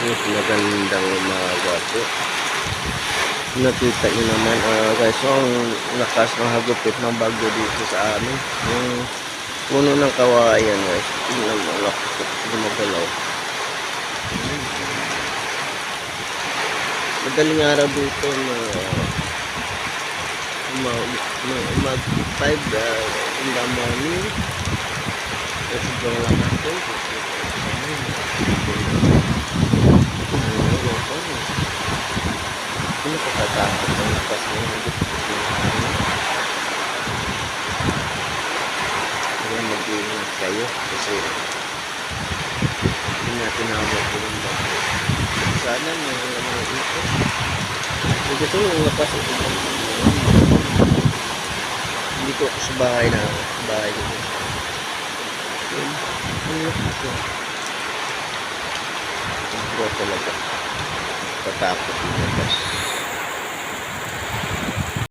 Magandang umaga po. Nakita nyo naman guys, ang lakas ng hagupit ng bagyo dito sa amin. Yung puno ng kawayan guys, tingnan mo, lakas gumagalaw. Madaling araw dito na mag 5 in the morning. Kasi doon lang natin. Ano ko tatakot ng lakas ng hagupit ng amin. Kaya mag-iingat kayo kasi hindi natin hawak ko ng bagyo. Sana mga ito. Gusto nyo yung lakas ito. Hindi ko sa bahay na bahay dito. Ang lakas ko. Ang talaga. Tatakot yung lakas.